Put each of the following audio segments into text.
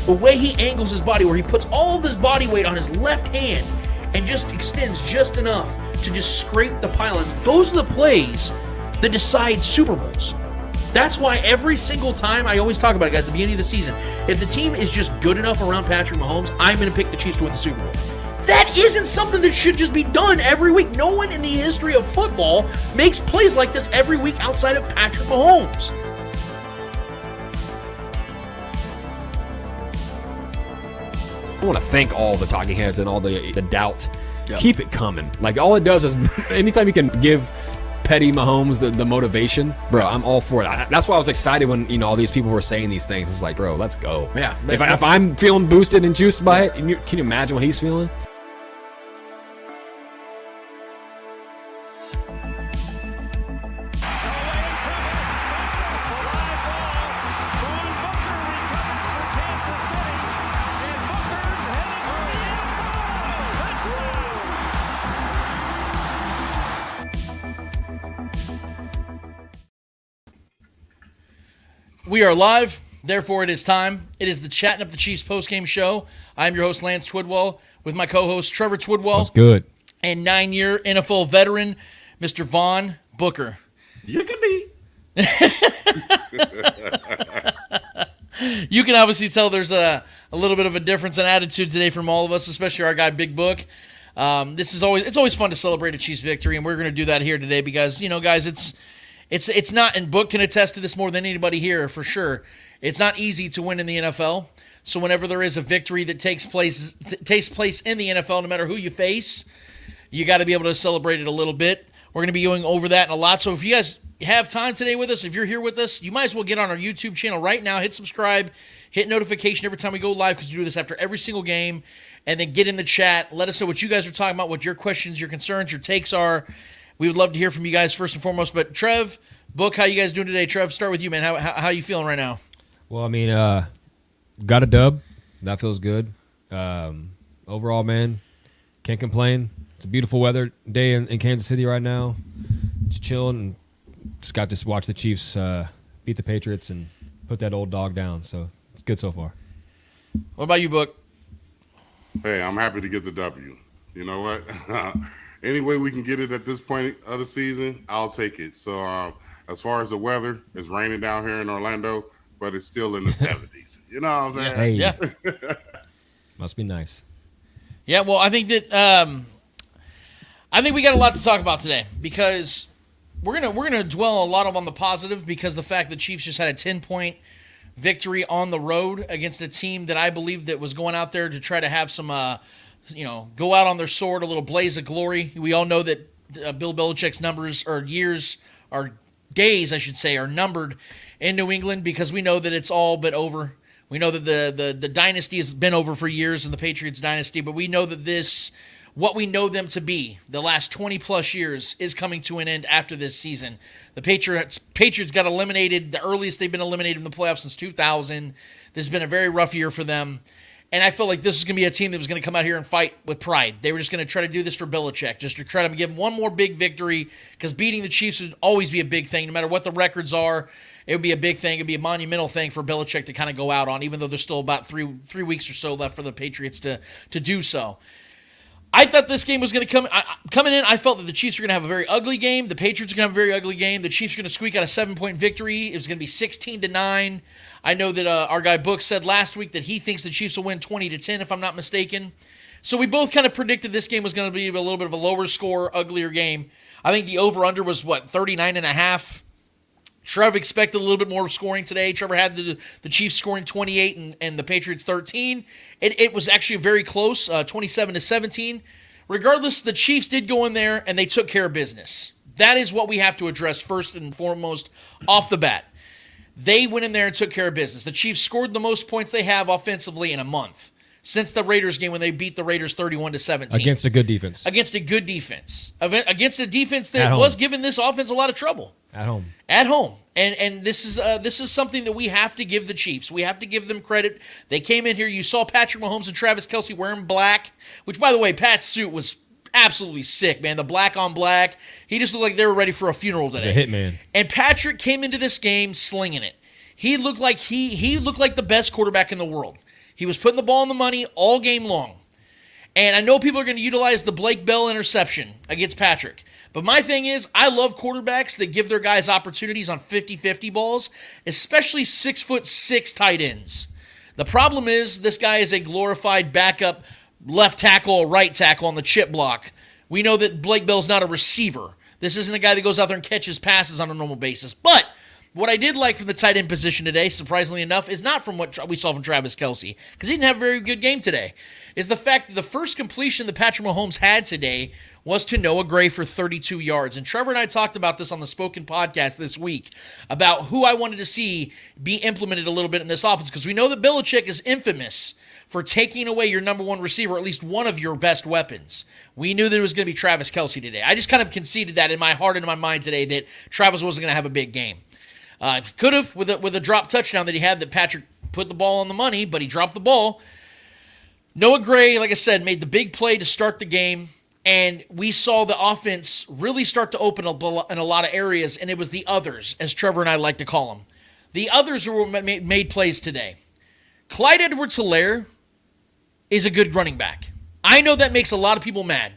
the way he angles his body, where he puts all of his body weight on his left hand and just extends just enough to just scrape the pylon. Those are the plays that decide Super Bowls. That's why every single time, I always talk about it, guys, at the beginning of the season, if the team is just good enough around Patrick Mahomes, I'm going to pick the Chiefs to win the Super Bowl. That isn't something that should just be done every week. No one in the history of football makes plays like this every week outside of Patrick Mahomes. I want to thank all the talking heads and all the doubt. Yep. Keep it coming. Like, all it does is anytime you can give petty Mahomes the motivation, bro, I'm all for it. That's why I was excited when, all these people were saying these things. It's like, bro, let's go. Yeah. If I'm feeling boosted and juiced by it, can you imagine what he's feeling? We are live, therefore it is time. It is the Chattin Up the Chiefs postgame show. I'm your host, Lance Twidwell, with my co-host, Trevor Twidwell. That's good. And 9-year NFL veteran, Mr. Vaughn Booker. You can be. You can obviously tell there's a little bit of a difference in attitude today from all of us, especially our guy, Big Book. It's always fun to celebrate a Chiefs victory, and we're going to do that here today because, guys, it's not, and Book can attest to this more than anybody here for sure. It's not easy to win in the NFL. So whenever there is a victory that takes place in the NFL, no matter who you face, you got to be able to celebrate it a little bit. We're going to be going over that and a lot. So if you guys have time today with us, if you're here with us, you might as well get on our YouTube channel right now. Hit subscribe, hit notification every time we go live because we do this after every single game. And then get in the chat. Let us know what you guys are talking about, what your questions, your concerns, your takes are. We would love to hear from you guys first and foremost. But Trev, Book, how you guys doing today? Trev, start with you, man. How you feeling right now? Well, I mean, got a dub. That feels good. Overall, man, can't complain. It's a beautiful weather day in Kansas City right now. Just chilling and just got to watch the Chiefs beat the Patriots and put that old dog down. So it's good so far. What about you, Book? Hey, I'm happy to get the W. You know what? Any way we can get it at this point of the season, I'll take it. So as far as the weather, it's raining down here in Orlando, but it's still in the 70s. You know what I'm saying? Hey. Yeah. Must be nice. Yeah, well, I think that we got a lot to talk about today because we're gonna dwell a lot on the positive because the fact the Chiefs just had a 10-point victory on the road against a team that I believe that was going out there to try to have some go out on their sword, a little blaze of glory. We all know that Bill Belichick's days, I should say, are numbered in New England because we know that it's all but over. We know that the dynasty has been over for years in the Patriots dynasty, but we know that what we know them to be, the last 20-plus years, is coming to an end after this season. The Patriots got eliminated, the earliest they've been eliminated in the playoffs since 2000. This has been a very rough year for them. And I felt like this was going to be a team that was going to come out here and fight with pride. They were just going to try to do this for Belichick, just to try to give him one more big victory, because beating the Chiefs would always be a big thing. No matter what the records are, it would be a big thing. It would be a monumental thing for Belichick to kind of go out on, even though there's still about three weeks or so left for the Patriots to do so. I thought this game was going to coming in. I felt that the Chiefs were going to have a very ugly game. The Patriots were going to have a very ugly game. The Chiefs were going to squeak out a 7-point victory. It was going to be 16-9. I know that our guy Book said last week that he thinks the Chiefs will win 20-10, if I'm not mistaken. So we both kind of predicted this game was going to be a little bit of a lower score, uglier game. I think the over-under was, 39.5. Trevor expected a little bit more scoring today. Trevor had the Chiefs scoring 28 and the Patriots 13. It was actually very close, 27-17. Regardless, the Chiefs did go in there and they took care of business. That is what we have to address first and foremost off the bat. They went in there and took care of business. The Chiefs scored the most points they have offensively in a month since the Raiders game when they beat the Raiders 31-17. Against a good defense. Against a good defense. Against a defense that was giving this offense a lot of trouble. At home. And this is something that we have to give the Chiefs. We have to give them credit. They came in here. You saw Patrick Mahomes and Travis Kelce wearing black, which, by the way, Pat's suit was absolutely sick, man. The black on black. He just looked like they were ready for a funeral today. He's a hitman. And Patrick came into this game slinging it. He looked like he looked like the best quarterback in the world. He was putting the ball on the money all game long. And I know people are going to utilize the Blake Bell interception against Patrick. But my thing is, I love quarterbacks that give their guys opportunities on 50-50 balls, especially 6'6" tight ends. The problem is, this guy is a glorified backup left tackle or right tackle on the chip block. We know that Blake Bell's not a receiver. This isn't a guy that goes out there and catches passes on a normal basis. But what I did like from the tight end position today, surprisingly enough, is not from what we saw from Travis Kelce, because he didn't have a very good game today, is the fact that the first completion that Patrick Mahomes had today was to Noah Gray for 32 yards. And Trevor and I talked about this on the Spoken podcast this week, about who I wanted to see be implemented a little bit in this offense, because we know that Belichick is infamous for taking away your number one receiver, or at least one of your best weapons. We knew that it was going to be Travis Kelce today. I just kind of conceded that in my heart and in my mind today that Travis wasn't going to have a big game. Could have with a drop touchdown that he had that Patrick put the ball on the money, but he dropped the ball. Noah Gray, like I said, made the big play to start the game, and we saw the offense really start to open up in a lot of areas, and it was the others, as Trevor and I like to call them. The others who made plays today. Clyde Edwards-Helaire is a good running back. I know that makes a lot of people mad.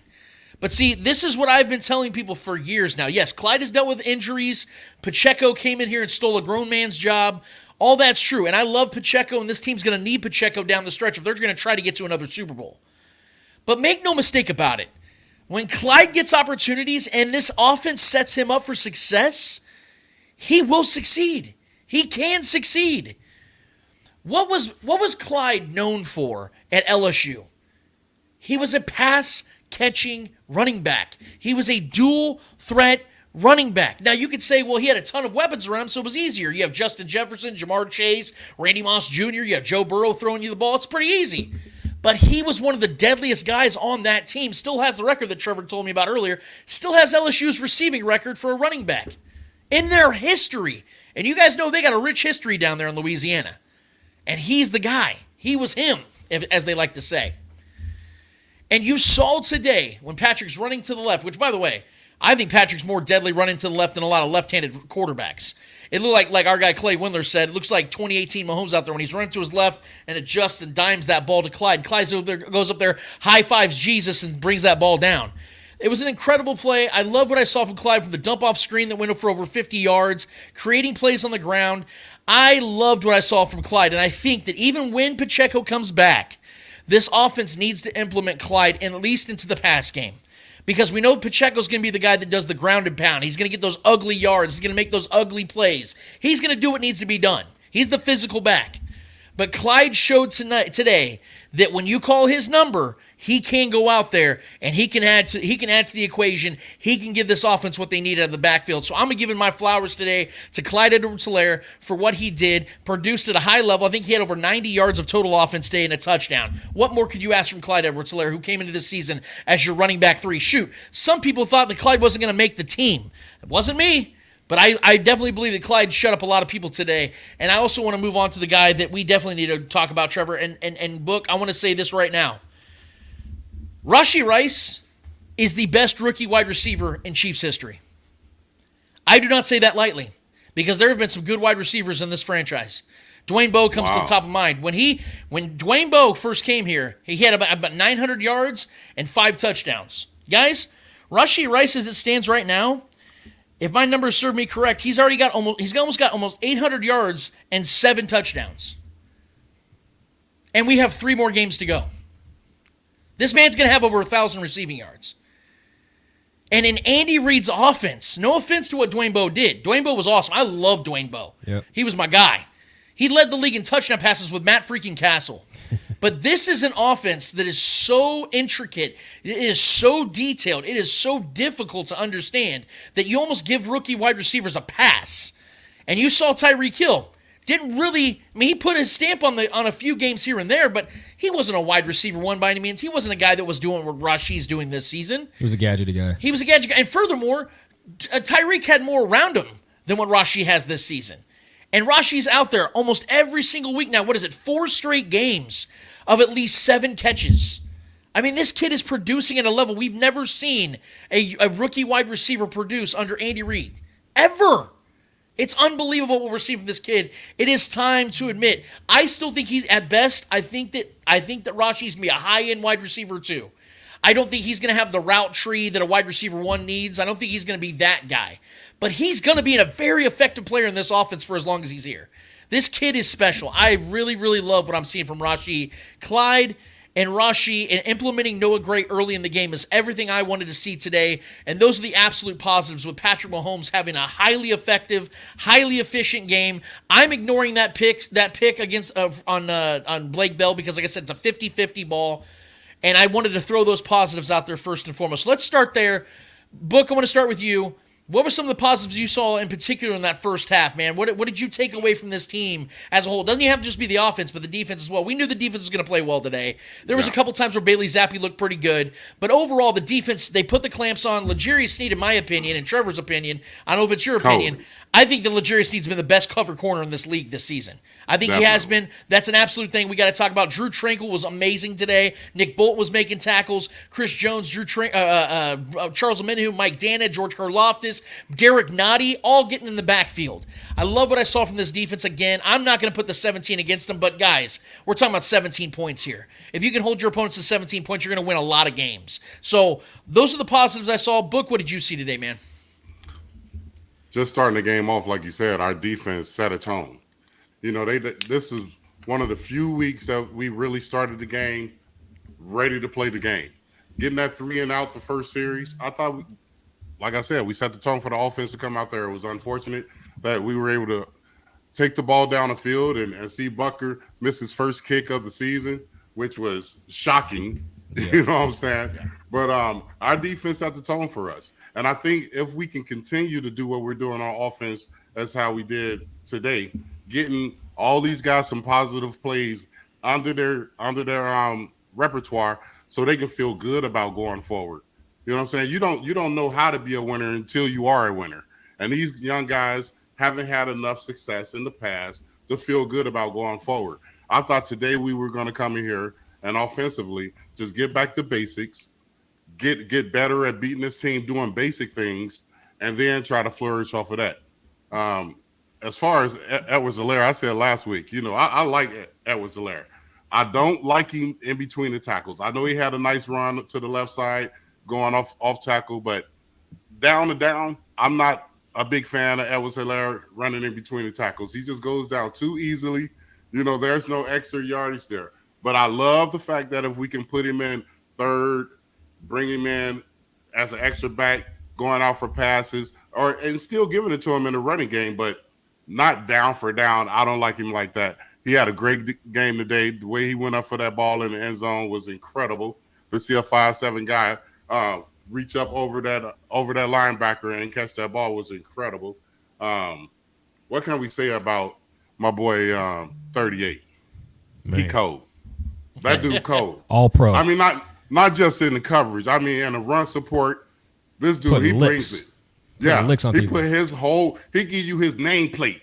But see, this is what I've been telling people for years now. Yes, Clyde has dealt with injuries. Pacheco came in here and stole a grown man's job. All that's true. And I love Pacheco, and this team's going to need Pacheco down the stretch if they're going to try to get to another Super Bowl. But make no mistake about it. When Clyde gets opportunities and this offense sets him up for success, he will succeed. He can succeed. What was Clyde known for at LSU? He was a pass-catching running back. He was a dual-threat running back. Now, you could say, well, he had a ton of weapons around him, so it was easier. You have Justin Jefferson, Jamar Chase, Randy Moss Jr., you have Joe Burrow throwing you the ball. It's pretty easy. But he was one of the deadliest guys on that team. Still has the record that Trevor told me about earlier. Still has LSU's receiving record for a running back in their history. And you guys know they got a rich history down there in Louisiana. And he's the guy. He was him, as they like to say. And you saw today when Patrick's running to the left, which, by the way, I think Patrick's more deadly running to the left than a lot of left-handed quarterbacks. It looked like our guy Clay Windler said, it looks like 2018 Mahomes out there when he's running to his left and adjusts and dimes that ball to Clyde. Clyde goes up there, high-fives Jesus, and brings that ball down. It was an incredible play. I love what I saw from Clyde from the dump-off screen that went for over 50 yards, creating plays on the ground. I loved what I saw from Clyde, and I think that even when Pacheco comes back, this offense needs to implement Clyde at least into the pass game. Because we know Pacheco's going to be the guy that does the ground and pound. He's going to get those ugly yards. He's going to make those ugly plays. He's going to do what needs to be done. He's the physical back. But Clyde showed today that when you call his number, he can go out there and he can add to the equation. He can give this offense what they need out of the backfield. So I'm going to give him my flowers today to Clyde Edwards-Helaire for what he did, produced at a high level. I think he had over 90 yards of total offense today and a touchdown. What more could you ask from Clyde Edwards-Helaire, who came into this season as your running back 3? Shoot, some people thought that Clyde wasn't going to make the team. It wasn't me. But I definitely believe that Clyde shut up a lot of people today. And I also want to move on to the guy that we definitely need to talk about, Trevor. And Book, I want to say this right now. Rashee Rice is the best rookie wide receiver in Chiefs history. I do not say that lightly, because there have been some good wide receivers in this franchise. Dwayne Bowe comes to the top of mind. When Dwayne Bowe first came here, he had about 900 yards and 5 touchdowns. Guys, Rashee Rice, as it stands right now, if my numbers serve me correct, he's almost got almost 800 yards and 7 touchdowns. And we have 3 more games to go. This man's going to have over 1,000 receiving yards. And in Andy Reid's offense, no offense to what Dwayne Bowe did. Dwayne Bowe was awesome. I love Dwayne Bowe. Yep. He was my guy. He led the league in touchdown passes with Matt freaking Castle. But this is an offense that is so intricate, it is so detailed, it is so difficult to understand that you almost give rookie wide receivers a pass. And you saw Tyreek Hill. He put his stamp on a few games here and there, but he wasn't a wide receiver one by any means. He wasn't a guy that was doing what Rashee's doing this season. He was a gadgety guy. And furthermore, Tyreek had more around him than what Rashee has this season. And Rashee's out there almost every single week now. 4 straight games of at least 7 catches. I mean, this kid is producing at a level we've never seen a rookie wide receiver produce under Andy Reid. Ever. It's unbelievable what we're seeing from this kid. It is time to admit. I still think he's at best. I think that Rashi's gonna be a high-end wide receiver too. I don't think he's going to have the route tree that a wide receiver one needs. I don't think he's going to be that guy. But he's going to be a very effective player in this offense for as long as he's here. This kid is special. I really, really love what I'm seeing from Rashi. Clyde and Rashi, and implementing Noah Gray early in the game is everything I wanted to see today. And those are the absolute positives with Patrick Mahomes having a highly effective, highly efficient game. I'm ignoring that pick against on Blake Bell because, like I said, it's a 50-50 ball. And I wanted to throw those positives out there first and foremost. So let's start there. Book, I want to start with you. What were some of the positives you saw in particular in that first half, man? What did you take away from this team as a whole? It doesn't even have to just be the offense, but the defense as well. We knew the defense was going to play well today. There was a couple times where Bailey Zappi looked pretty good, but overall the defense, they put the clamps on. L'Jarius Sneed, in my opinion, and Trevor's opinion, I don't know if it's your opinion, I think that L'Jarius Sneed's been the best cover corner in this league this season. I think he has been. That's an absolute thing we got to talk about. Drew Tranquil was amazing today. Nick Bolt was making tackles. Chris Jones, Charles Omenihu, Mike Dana, George Karloftis, Derek Nottie, all getting in the backfield. I love what I saw from this defense again. I'm not going to put the 17 against them, but guys, we're talking about 17 points here. If you can hold your opponents to 17 points, you're going to win a lot of games. So those are the positives I saw. Book, what did you see today, man? Just starting the game off, like you said, our defense set a tone. You know, this is one of the few weeks that we really started the game ready to play the game. Getting that 3 and out the first series, I thought, like I said, we set the tone for the offense to come out there. It was unfortunate that we were able to take the ball down the field and see Booker miss his first kick of the season, which was shocking. Yeah. You know what I'm saying? Yeah. But our defense set the tone for us. And I think if we can continue to do what we're doing on offense, that's how we did today, getting all these guys some positive plays under their repertoire so they can feel good about going forward. You know what I'm saying? You don't know how to be a winner until you are a winner. And these young guys haven't had enough success in the past to feel good about going forward. I thought today we were going to come in here and offensively just get back to basics, get better at beating this team doing basic things, and then try to flourish off of that. As far as Edwards-Helaire, I said last week, you know, I like Edwards-Helaire. I don't like him in between the tackles. I know he had a nice run to the left side going off tackle, but down to down, I'm not a big fan of Edwards-Helaire running in between the tackles. He just goes down too easily. You know, there's no extra yardage there. But I love the fact that if we can put him in third, bring him in as an extra back, going out for passes, and still giving it to him in the running game, but not down for down. I don't like him like that. He had a great game today. The way he went up for that ball in the end zone was incredible. To see a 5'7" guy reach up over that linebacker and catch that ball was incredible. What can we say about my boy 38? Man. He cold. That dude cold. All pro. I mean, not just in the coverage. I mean, in the run support, this dude, he brings it. Yeah, he put his he give you his nameplate.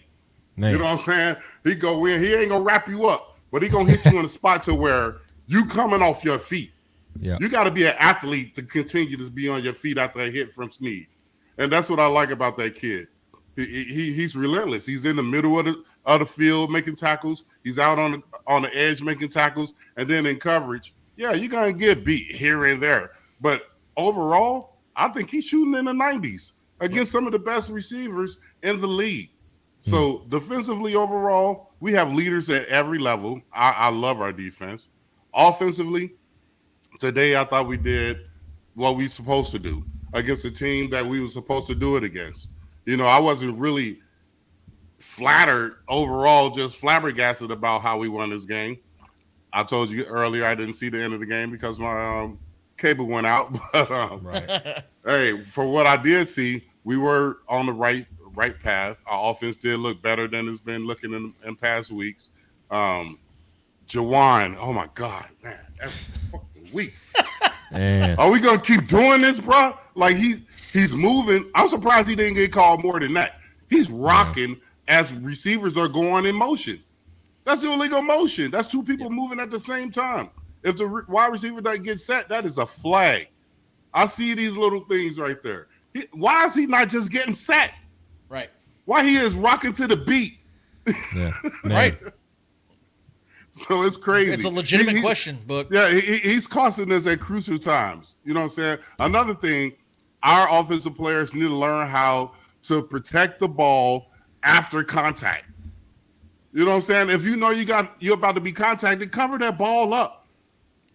You know what I'm saying? He go in, he ain't gonna wrap you up, but he gonna hit you in a spot to where you coming off your feet. Yeah. You got to be an athlete to continue to be on your feet after a hit from Sneed. And that's what I like about that kid. He's relentless. He's in the middle of the field making tackles. He's out on the edge making tackles. And then in coverage, yeah, you're going to get beat here and there. But overall, I think he's shooting in the 90s against some of the best receivers in the league. So defensively overall, we have leaders at every level. I love our defense. Offensively, today I thought we did what we supposed to do against a team that we were supposed to do it against. You know, I wasn't really flattered overall, just flabbergasted about how we won this game. I told you earlier I didn't see the end of the game because my cable went out. But right. Hey, for what I did see, we were on the right path. Our offense did look better than it's been looking in past weeks. Jawan, oh my God, man, every fucking week. Man. Are we gonna keep doing this, bro? Like he's moving. I'm surprised he didn't get called more than that. He's rocking as receivers are going in motion. That's illegal motion. That's two people moving at the same time. If the wide receiver doesn't get set, that is a flag. I see these little things right there. Why is he not just getting set? Right. Why he is rocking to the beat? Yeah, Right. So it's crazy. It's a legitimate question, Book. Yeah, he's costing us at crucial times. You know what I'm saying? Another thing, our offensive players need to learn how to protect the ball after contact. You know what I'm saying? If you know you're about to be contacted, cover that ball up.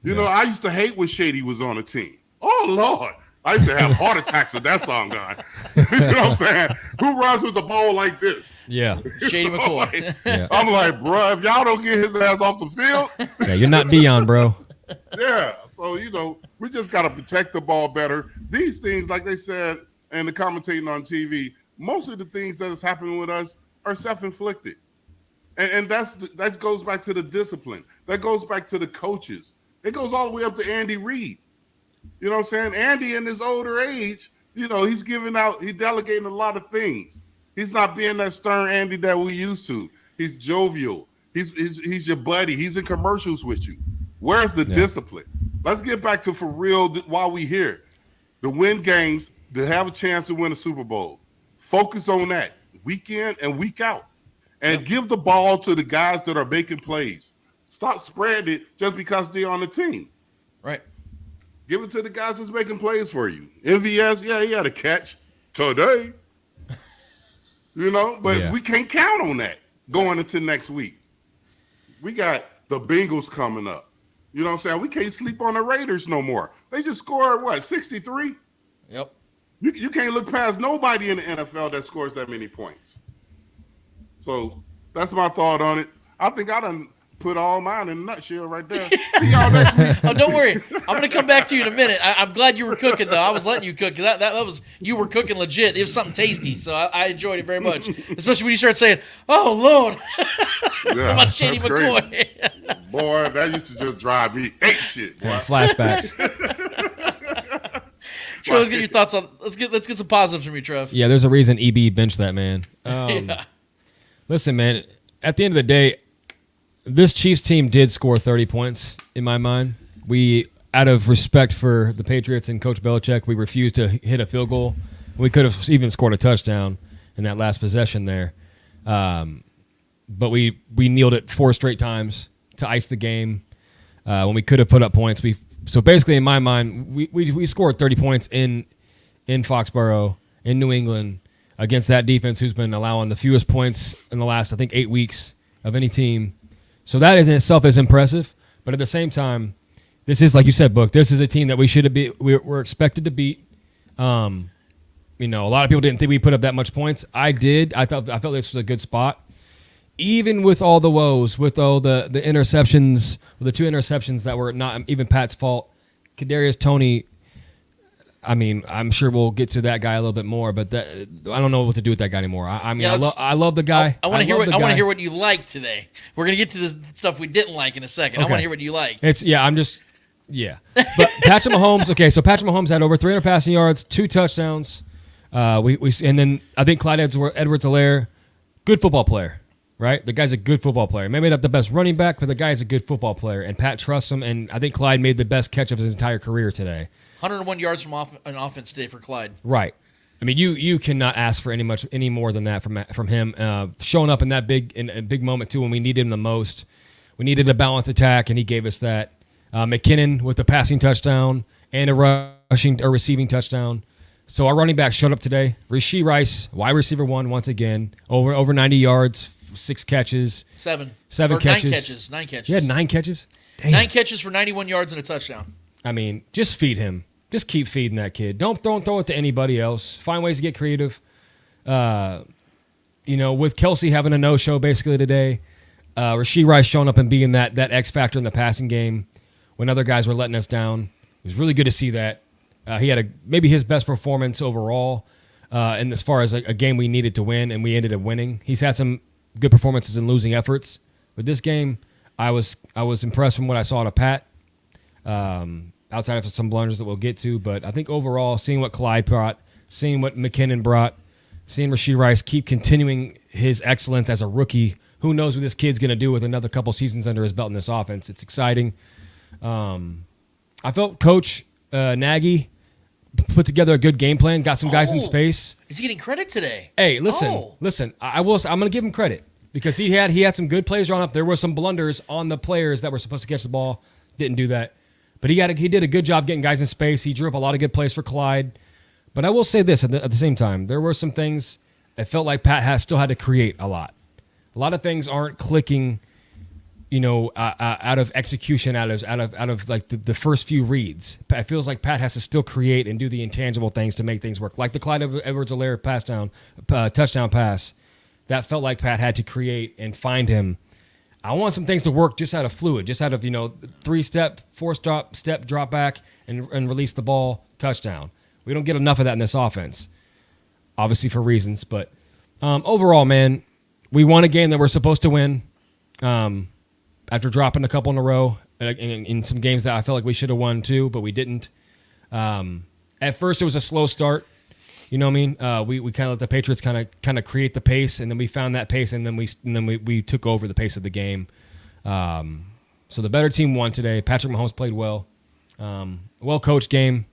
You know, I used to hate when Shady was on the team. Oh Lord. I used to have heart attacks with that song going. You know what I'm saying? Who runs with the ball like this? Yeah. Shady McCoy. Yeah. I'm like, bro, if y'all don't get his ass off the field, Yeah, you're not Dion, bro. yeah. So, we just got to protect the ball better. These things, like they said, and the commentating on TV, most of the things that is happening with us are self-inflicted. And that goes back to the discipline. That goes back to the coaches. It goes all the way up to Andy Reid. You know what I'm saying? Andy, in his older age, he's delegating a lot of things. He's not being that stern Andy that we used to. He's jovial. He's your buddy. He's in commercials with you. Where's the discipline? Let's get back to for real while we here. To win games, to have a chance to win a Super Bowl. Focus on that week in and week out. And give the ball to the guys that are making plays. Stop spreading it just because they're on the team. Right. Give it to the guys that's making plays for you. MVS, yeah, he had a catch today. But we can't count on that going into next week. We got the Bengals coming up. You know what I'm saying? We can't sleep on the Raiders no more. They just scored, 63? Yep. You can't look past nobody in the NFL that scores that many points. So that's my thought on it. I think I done put all mine in a nutshell right there. See y'all next week. Oh, don't worry. I'm going to come back to you in a minute. I'm glad you were cooking, though. I was letting you cook. That was you were cooking legit. It was something tasty, so I enjoyed it very much. Especially when you started saying, "Oh Lord," talking about Shady McCoy. Boy, that used to just drive me ape shit. Boy. Yeah, flashbacks. Trev, let's get your thoughts on. Let's get some positives from you, Trev. Yeah, there's a reason EB benched that man. Yeah. Listen, man. At the end of the day, this Chiefs team did score 30 points in my mind. We, out of respect for the Patriots and Coach Belichick, we refused to hit a field goal. We could have even scored a touchdown in that last possession there. But we kneeled it 4 straight times to ice the game when we could have put up points. So basically, in my mind, we scored 30 points in Foxborough, in New England, against that defense who's been allowing the fewest points in the last, I think, 8 weeks of any team. So that in itself is impressive. But at the same time, this is, like you said, Book, this is a team that we're expected to beat. A lot of people didn't think we put up that much points. I did. I felt this was a good spot. Even with all the woes, with all the interceptions, the 2 interceptions that were not even Pat's fault, Kadarius Toney, I'm sure we'll get to that guy a little bit more, but I don't know what to do with that guy anymore. I love the guy. I want to hear what you like today. We're gonna get to this stuff we didn't like in a second. Okay. I want to hear what you liked. But Patrick Mahomes. Okay, so Patrick Mahomes had over 300 passing yards, 2 touchdowns. And then I think Clyde Edwards-Helaire, good football player, right? The guy's a good football player. Maybe not the best running back, but the guy's a good football player, and Pat trusts him. And I think Clyde made the best catch of his entire career today. 101 yards from an offense today for Clyde. Right. I mean, you cannot ask for any more than that from him. Showing up in a big moment too when we needed him the most. We needed a balanced attack, and he gave us that. McKinnon with a passing touchdown and a receiving touchdown. So our running back showed up today. Rashee Rice, wide receiver 1, once again, over 90 yards, 6 catches, 7 catches. 9 catches. He had 9 catches. Damn. 9 catches for 91 yards and a touchdown. I mean, just feed him. Just keep feeding that kid. Don't throw it to anybody else. Find ways to get creative. With Kelsey having a no-show basically today, Rashee Rice showing up and being that X factor in the passing game when other guys were letting us down. It was really good to see that. He had maybe his best performance overall, and as far as a game we needed to win, and we ended up winning. He's had some good performances in losing efforts, but this game, I was impressed from what I saw to Pat. Outside of some blunders that we'll get to, but I think overall, seeing what Clyde brought, seeing what McKinnon brought, seeing Rashee Rice keep continuing his excellence as a rookie, who knows what this kid's going to do with another couple seasons under his belt in this offense. It's exciting. I felt Coach Nagy put together a good game plan, got some guys in space. Is he getting credit today? Hey, listen. I'm going to give him credit because he had some good plays drawn up. There were some blunders on the players that were supposed to catch the ball, didn't do that. But he did a good job getting guys in space. He drew up a lot of good plays for Clyde. But I will say this at the same time, there were some things it felt like Pat still had to create a lot. A lot of things aren't clicking, out of execution, out of like the first few reads. It feels like Pat has to still create and do the intangible things to make things work. Like the Clyde Edwards-Helaire touchdown pass. That felt like Pat had to create and find him. I want some things to work just out of fluid, just out of 3-step, 4-step drop back and release the ball, touchdown. We don't get enough of that in this offense, obviously for reasons. But overall, man, we won a game that we're supposed to win after dropping a couple in a row in some games that I felt like we should have won too, but we didn't. At first, it was a slow start. You know what I mean? We kind of let the Patriots kind of create the pace, and then we found that pace, and then we took over the pace of the game. So the better team won today. Patrick Mahomes played well. Well coached game.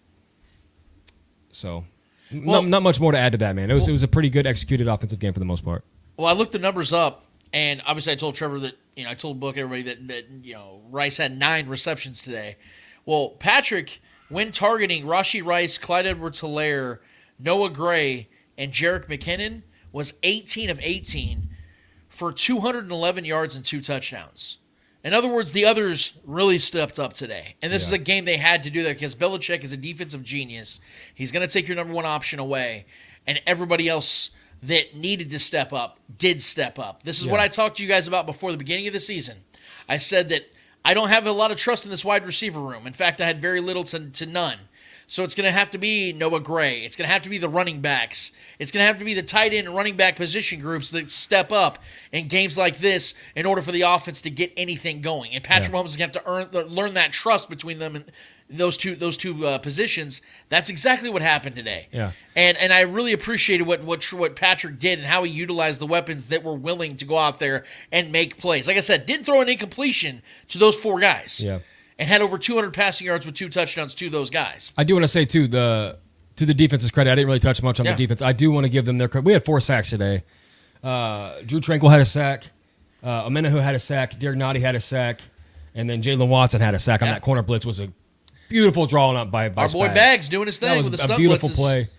So not much more to add to that, man. It was a pretty good executed offensive game for the most part. Well, I looked the numbers up, and obviously I told Trevor that I told Book everybody that Rice had 9 receptions today. Well, Patrick, when targeting Rashee Rice, Clyde Edwards-Helaire, Noah Gray, and Jerick McKinnon, was 18 of 18 for 211 yards and 2 touchdowns. In other words, the others really stepped up today. And this is a game they had to do that because Belichick is a defensive genius. He's going to take your number one option away. And everybody else that needed to step up did step up. This is what I talked to you guys about before the beginning of the season. I said that I don't have a lot of trust in this wide receiver room. In fact, I had very little to none. So it's going to have to be Noah Gray. It's going to have to be the running backs. It's going to have to be the tight end and running back position groups that step up in games like this in order for the offense to get anything going. And Patrick Mahomes is going to have to learn that trust between them and those two positions. That's exactly what happened today. Yeah. And I really appreciated what Patrick did and how he utilized the weapons that were willing to go out there and make plays. Like I said, didn't throw an incompletion to those 4 guys. Yeah. And had over 200 passing yards with 2 touchdowns to those guys. I do want to say, too, to the defense's credit, I didn't really touch much on the defense. I do want to give them their credit. We had 4 sacks today. Drew Tranquill had a sack. Amenahu had a sack. Derek Nottie had a sack. And then Jalen Watson had a sack on that corner blitz. Was a beautiful drawing up by our boy Spags. Bags doing his thing with the stunt blitzes. Beautiful play.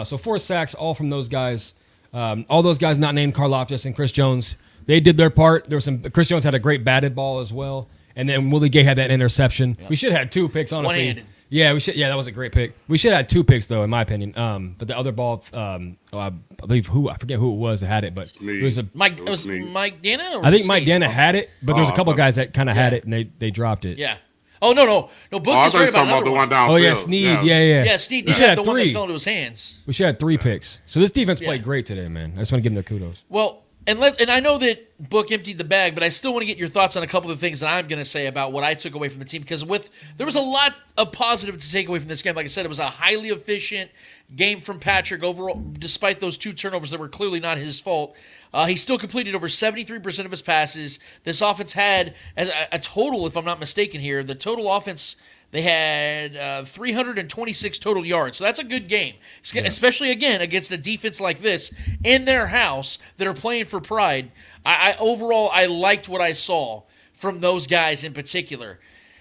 So 4 sacks, all from those guys. All those guys not named Karlaftis and Chris Jones. They did their part. Chris Jones had a great batted ball as well. And then Willie Gay had that interception. Yep. We should have had 2 picks, honestly. One-handed. Yeah, we should. Yeah, that was a great pick. We should have had 2 picks, though, in my opinion. But the other ball, I forget who it was that had it, but it was Mike Dana. Or I think Mike Dana had it, but there was a couple guys that kind of had it and they dropped it. Yeah. Oh no! Bookie's right about the one downfield. Oh yeah, Snead. Yeah. Snead did have the one that fell into his hands. We should have 3 picks. So this defense played great today, man. I just want to give them their kudos. Well. And I know that Book emptied the bag, but I still want to get your thoughts on a couple of things that I'm going to say about what I took away from the team. Because there was a lot of positive to take away from this game. Like I said, it was a highly efficient game from Patrick overall, despite those 2 turnovers that were clearly not his fault. He still completed over 73% of his passes. This offense had as a total, if I'm not mistaken here, the total offense. They had 326 total yards. So that's a good game, especially, again, against a defense like this in their house that are playing for pride. Overall, I liked what I saw from those guys in particular.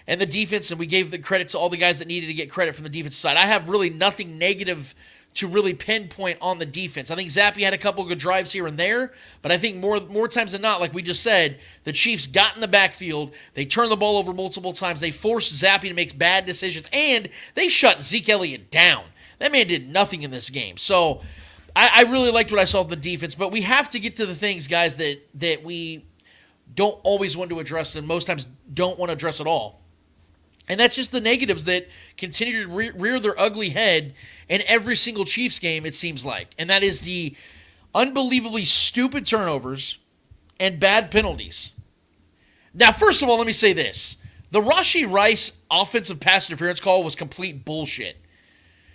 And the defense, and we gave the credit to all the guys that needed to get credit from the defense side. I have really nothing negative to really pinpoint on the defense. I think Zappe had a couple of good drives here and there, but I think more times than not, like we just said, the Chiefs got in the backfield, they turned the ball over multiple times, they forced Zappe to make bad decisions, and they shut Zeke Elliott down. That man did nothing in this game. So I really liked what I saw of the defense, but we have to get to the things, guys, that we don't always want to address and most times don't want to address at all. And that's just the negatives that continue to rear their ugly head in every single Chiefs game, it seems like. And that is the unbelievably stupid turnovers and bad penalties. Now, first of all, let me say this. The Rashee Rice offensive pass interference call was complete bullshit.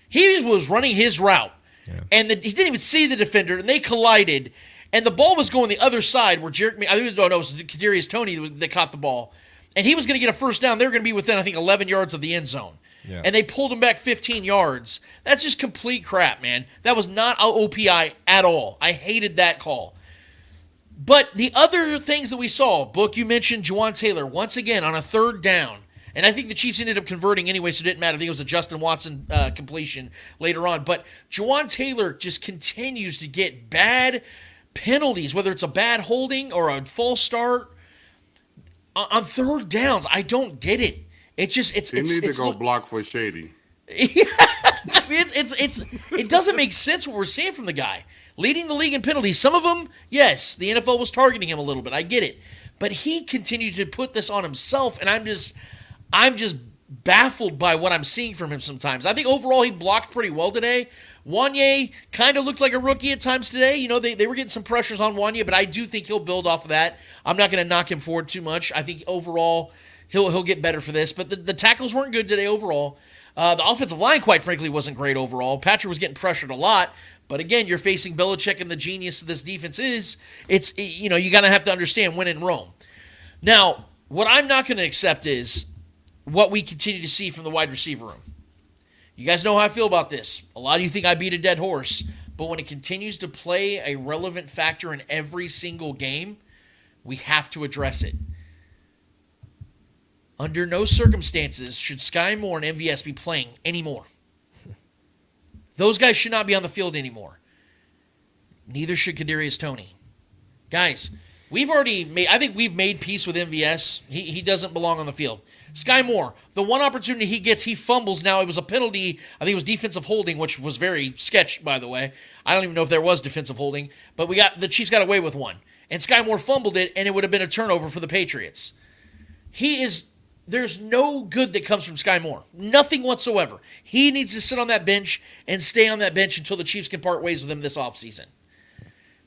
He was running his route, and he didn't even see the defender, and they collided, and the ball was going the other side where it was Kadarius Toney that caught the ball. And he was going to get a first down. They were going to be within, I think, 11 yards of the end zone. and they pulled him back 15 yards. That's just complete crap, man. That was not OPI at all. I hated that call. But the other things that we saw, Book, you mentioned Juwan Taylor, once again on a third down. And I think the Chiefs ended up converting anyway, so it didn't matter. I think it was a Justin Watson completion later on. But Juwan Taylor just continues to get bad penalties, whether it's a bad holding or a false start. On third downs, I don't get it. It's just They need to go block for Shady. Yeah, I mean, it doesn't make sense what we're seeing from the guy. Leading the league in penalties. Some of them, yes, the NFL was targeting him a little bit. I get it. But he continues to put this on himself, and I'm just baffled by what I'm seeing from him sometimes. I think overall he blocked pretty well today. Wanye kind of looked like a rookie at times today. You know, they were getting some pressures on Wanye, but I do think he'll build off of that. I'm not going to knock him forward too much. I think overall he'll get better for this. But the tackles weren't good today overall. The offensive line, quite frankly, wasn't great overall. Patrick was getting pressured a lot. But again, you're facing Belichick, and the genius of this defense is, you got to have to understand when in Rome. Now, what I'm not going to accept is what we continue to see from the wide receiver room. You guys know how I feel about this. A lot of you think I beat a dead horse, but when it continues to play a relevant factor in every single game, we have to address it. Under no circumstances should Sky Moore and MVS be playing anymore. Those guys should not be on the field anymore. Neither should Kadarius Toney. Guys, I think we've made peace with MVS. He doesn't belong on the field. Sky Moore, the one opportunity he gets, he fumbles. Now, it was a penalty. I think it was defensive holding, which was very sketch, by the way. I don't even know if there was defensive holding, but the Chiefs got away with one. And Sky Moore fumbled it, and it would have been a turnover for the Patriots. There's no good that comes from Sky Moore. Nothing whatsoever. He needs to sit on that bench and stay on that bench until the Chiefs can part ways with him this offseason.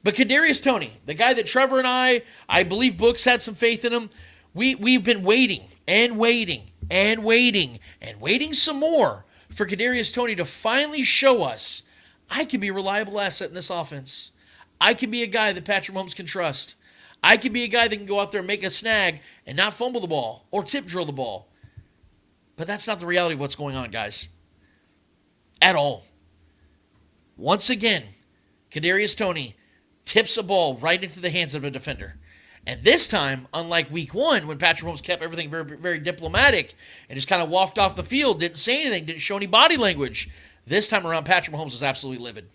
But Kadarius Toney, the guy that Trevor and I believe Books had some faith in him, we've been waiting and waiting and waiting and waiting some more for Kadarius Toney to finally show us, I can be a reliable asset in this offense. I can be a guy that Patrick Mahomes can trust. I can be a guy that can go out there and make a snag and not fumble the ball or tip drill the ball. But that's not the reality of what's going on, guys. At all. Once again, Kadarius Toney tips a ball right into the hands of a defender. And this time, unlike week one, when Patrick Mahomes kept everything very, very diplomatic and just kind of walked off the field, didn't say anything, didn't show any body language, this time around, Patrick Mahomes was absolutely livid.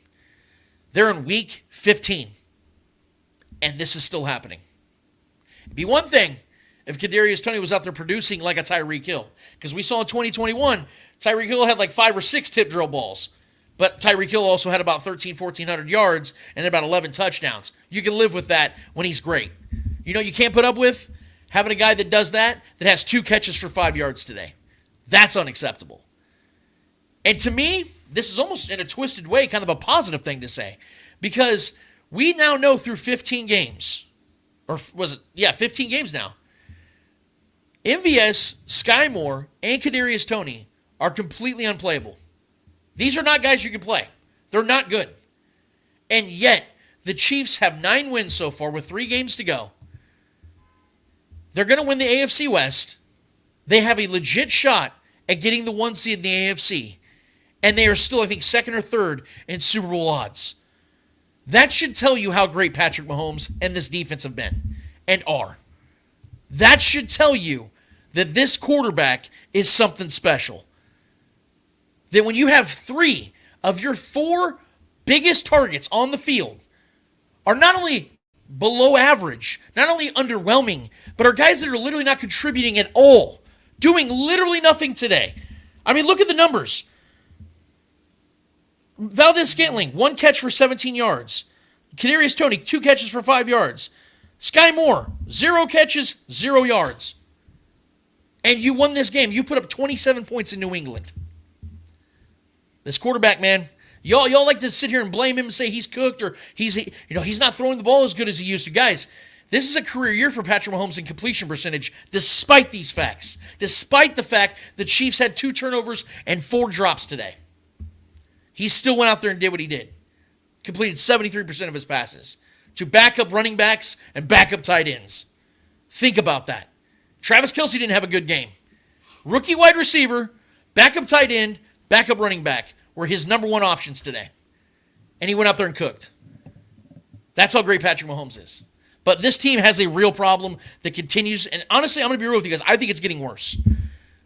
They're in week 15. And this is still happening. It'd be one thing if Kadarius Toney was out there producing like a Tyreek Hill. Because we saw in 2021, Tyreek Hill had like 5 or 6 tip drill balls. But Tyreek Hill also had about 1,400 yards and about 11 touchdowns. You can live with that when he's great. You know you can't put up with? Having a guy that does that has 2 catches for 5 yards today. That's unacceptable. And to me, this is almost in a twisted way kind of a positive thing to say. Because we now know through 15 games, or was it? Yeah, 15 games now. MVS, Sky Moore, and Kadarius Toney are completely unplayable. These are not guys you can play. They're not good. And yet, the Chiefs have 9 wins so far with 3 games to go. They're going to win the AFC West. They have a legit shot at getting the 1 seed in the AFC. And they are still, I think, 2nd or 3rd in Super Bowl odds. That should tell you how great Patrick Mahomes and this defense have been and are. That should tell you that this quarterback is something special. That when you have 3 of your 4 biggest targets on the field are not only below average, not only underwhelming, but are guys that are literally not contributing at all, doing literally nothing today. I mean, look at the numbers. Valdez-Scantling, 1 catch for 17 yards. Kadarius Toney, 2 catches for 5 yards. Sky Moore, 0 catches, 0 yards. And you won this game. You put up 27 points in New England. This quarterback, man, y'all like to sit here and blame him and say he's cooked or he's not throwing the ball as good as he used to. Guys, this is a career year for Patrick Mahomes in completion percentage, despite these facts. Despite the fact the Chiefs had 2 turnovers and 4 drops today. He still went out there and did what he did. Completed 73% of his passes to backup running backs and backup tight ends. Think about that. Travis Kelce didn't have a good game. Rookie wide receiver, Backup tight end, backup running back were his number one options today. And he went out there and cooked. That's how great Patrick Mahomes is. But this team has a real problem that continues. And honestly, I'm going to be real with you guys. I think it's getting worse.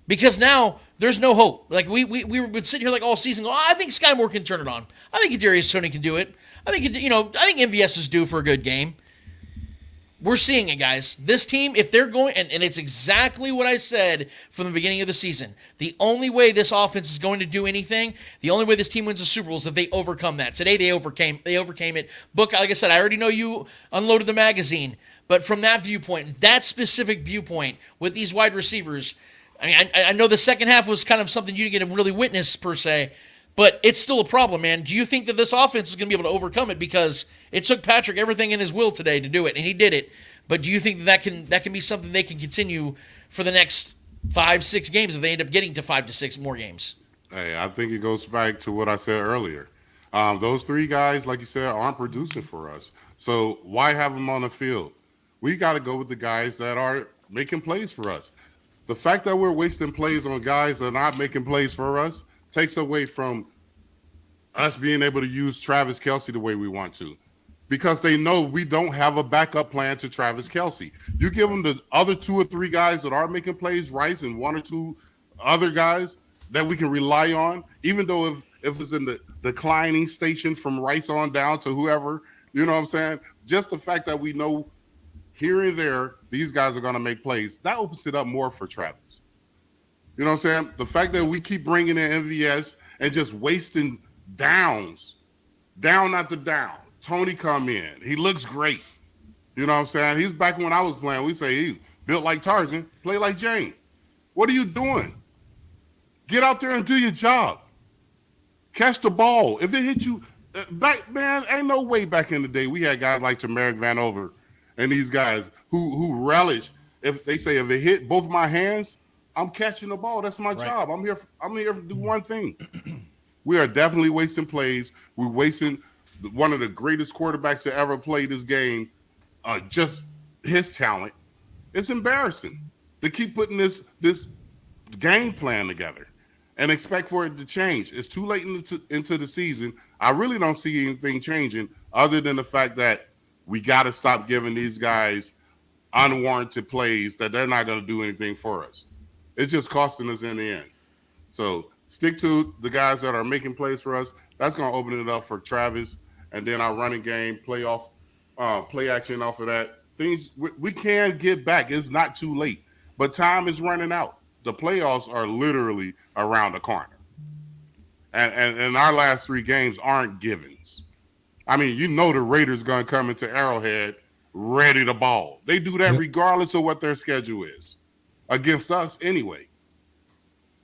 Because now there's no hope. Like we would sit here like all season going, I think Sky Moore can turn it on. I think Kadarius Toney can do it. I think MVS is due for a good game. We're seeing it, guys. This team, if they're going, and it's exactly what I said from the beginning of the season. The only way this offense is going to do anything, the only way this team wins the Super Bowl is if they overcome that. Today they overcame it. Book, like I said, I already know you unloaded the magazine, but from that viewpoint, that specific viewpoint with these wide receivers, I mean, I know the second half was kind of something you didn't get to really witness per se, but it's still a problem, man. Do you think that this offense is going to be able to overcome it? Because it took Patrick everything in his will today to do it, and he did it. But do you think that can be something they can continue for the next 5-6 games if they end up getting to 5 to 6 more games? Hey, I think it goes back to what I said earlier. Those three guys, like you said, aren't producing for us. So why have them on the field? We got to go with the guys that are making plays for us. The fact that we're wasting plays on guys that are not making plays for us takes away from us being able to use Travis Kelce the way we want to, because they know we don't have a backup plan to Travis Kelce. You give them the other 2 or 3 guys that are making plays, Rice, and 1 or 2 other guys that we can rely on, even though if it's in the declining station from Rice on down to whoever, you know what I'm saying? Just the fact that we know here and there these guys are going to make plays, that opens it up more for Travis. You know what I'm saying? The fact that we keep bringing in MVS and just wasting downs, down after down. Tony come in. He looks great. You know what I'm saying? He's back when I was playing. We say he built like Tarzan, play like Jane. What are you doing? Get out there and do your job. Catch the ball. If it hit you, man, ain't no way back in the day we had guys like Tamarick Vanover and these guys who relish. If they say if it hit both my hands, I'm catching the ball. That's my job. I'm here to do one thing. We are definitely wasting plays. We're wasting one of the greatest quarterbacks to ever play this game. Just his talent. It's embarrassing to keep putting this game plan together and expect for it to change. It's too late into the season. I really don't see anything changing other than the fact that we got to stop giving these guys unwarranted plays that they're not going to do anything for us. It's just costing us in the end. So stick to the guys that are making plays for us. That's going to open it up for Travis. And then our running game, play action off of that. Things we can get back. It's not too late. But time is running out. The playoffs are literally around the corner. And our last 3 games aren't givens. I mean, you know the Raiders going to come into Arrowhead ready to ball. They do that regardless of what their schedule is. Against us anyway.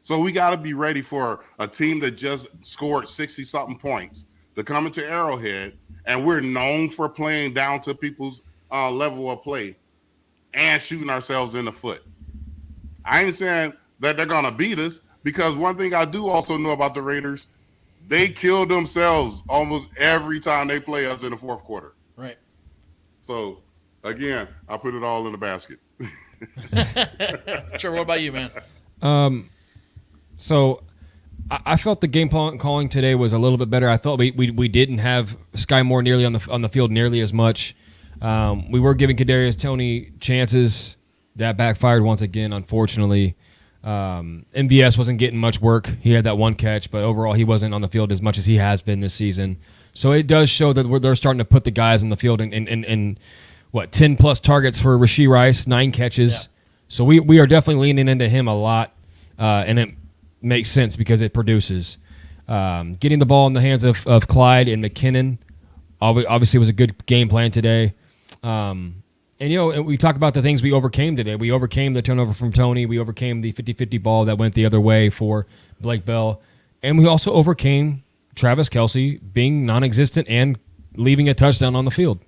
So we got to be ready for a team that just scored 60-something points to come into Arrowhead, and we're known for playing down to people's level of play and shooting ourselves in the foot. I ain't saying that they're going to beat us, because one thing I do also know about the Raiders, they kill themselves almost every time they play us in the fourth quarter. Right. So, again, I put it all in the basket. Trevor, what about you, man? So I felt the game calling today was a little bit better. I felt we didn't have Sky Moore nearly on the field nearly as much. We were giving Kadarius Toney chances. That backfired once again, unfortunately. MVS wasn't getting much work. He had that one catch, but overall he wasn't on the field as much as he has been this season. So it does show that they're starting to put the guys on the field in 10-plus targets for Rashee Rice, 9 catches. Yeah. So we are definitely leaning into him a lot, and it makes sense because it produces. Getting the ball in the hands of Clyde and McKinnon obviously was a good game plan today. And we talk about the things we overcame today. We overcame the turnover from Toney. We overcame the 50-50 ball that went the other way for Blake Bell. And we also overcame Travis Kelce being non-existent and leaving a touchdown on the field.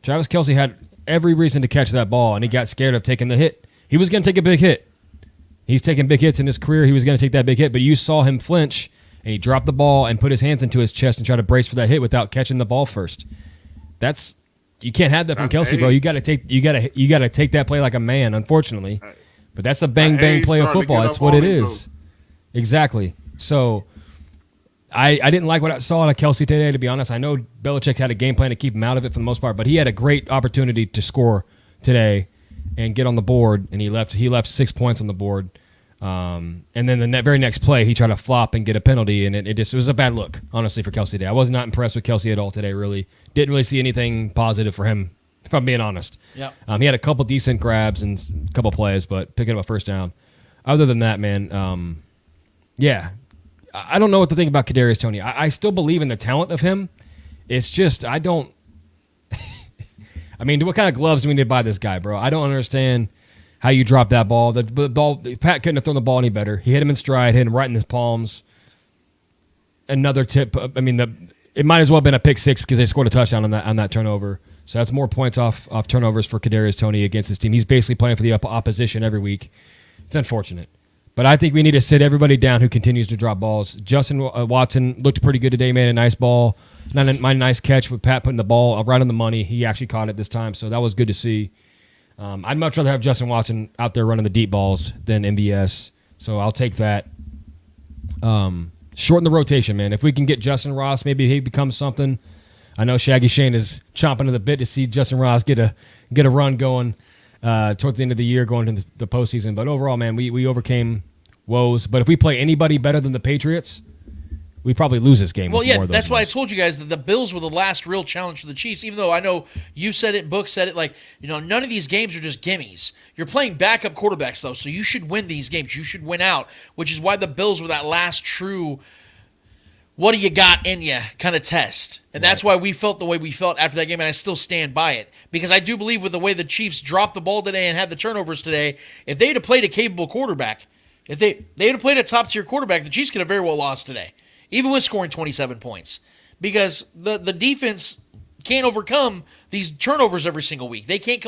Travis Kelce had every reason to catch that ball, and he got scared of taking the hit. He was going to take a big hit. He's taken big hits in his career. He was going to take that big hit, but you saw him flinch, and he dropped the ball and put his hands into his chest and try to brace for that hit without catching the ball first. You can't have that from Kelce, bro. You got to take that play like a man, unfortunately. But that's the bang play of football. That's what it is. Exactly. So I didn't like what I saw out of Kelsey today, to be honest. I know Belichick had a game plan to keep him out of it for the most part, but he had a great opportunity to score today and get on the board, and he left 6 points on the board. And then the very next play, he tried to flop and get a penalty, and it was a bad look, honestly, for Kelsey today. I was not impressed with Kelsey at all today, really. Didn't really see anything positive for him, if I'm being honest. Yep. He had a couple decent grabs and a couple plays, but picking up a first down. Other than that, man, yeah. I don't know what to think about Kadarius Toney. I still believe in the talent of him. It's just I don't. I mean, what kind of gloves do we need to buy this guy, bro? I don't understand how you drop that ball. The ball. Pat couldn't have thrown the ball any better. He hit him in stride, hit him right in his palms. Another tip. I mean, it might as well have been a pick six because they scored a touchdown on that turnover. So that's more points off turnovers for Kadarius Toney against his team. He's basically playing for the opposition every week. It's unfortunate. But I think we need to sit everybody down who continues to drop balls. Justin Watson looked pretty good today, made a nice ball. My nice catch with Pat putting the ball right on the money. He actually caught it this time, so that was good to see. I'd much rather have Justin Watson out there running the deep balls than MVS, so I'll take that. Shorten the rotation, man. If we can get Justin Ross, maybe he becomes something. I know Shaggy Shane is chomping at the bit to see Justin Ross get a run going. Towards the end of the year, going into the postseason. But overall, man, we overcame woes. But if we play anybody better than the Patriots, we probably lose this game. Well, yeah, that's why I told you guys that the Bills were the last real challenge for the Chiefs, even though I know you said it, Book said it, like, none of these games are just gimmies. You're playing backup quarterbacks, though, so you should win these games. You should win out, which is why the Bills were that last true what do you got in you kind of test. And that's why we felt the way we felt after that game, and I still stand by it. Because I do believe with the way the Chiefs dropped the ball today and had the turnovers today, if they had played a capable quarterback, if they had played a top-tier quarterback, the Chiefs could have very well lost today, even with scoring 27 points. Because the defense can't overcome these turnovers every single week. They can't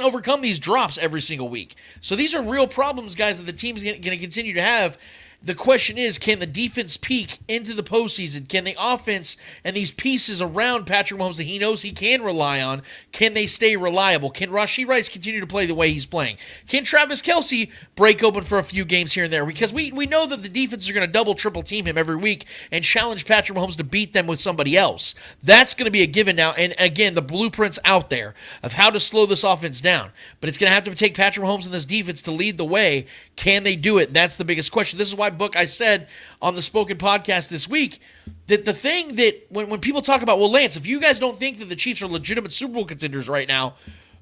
overcome these drops every single week. So these are real problems, guys, that the team is going to continue to have. The question is, can the defense peak into the postseason? Can the offense and these pieces around Patrick Mahomes that he knows he can rely on, can they stay reliable? Can Rashee Rice continue to play the way he's playing? Can Travis Kelce break open for a few games here and there? Because we know that the defense are going to double, triple team him every week and challenge Patrick Mahomes to beat them with somebody else. That's going to be a given now. And again, the blueprint's out there of how to slow this offense down. But it's going to have to take Patrick Mahomes and this defense to lead the way. Can they do it? That's the biggest question. This is why, Book, I said on the Spoken podcast this week that the thing that when people talk about, well, Lance, if you guys don't think that the Chiefs are legitimate Super Bowl contenders right now,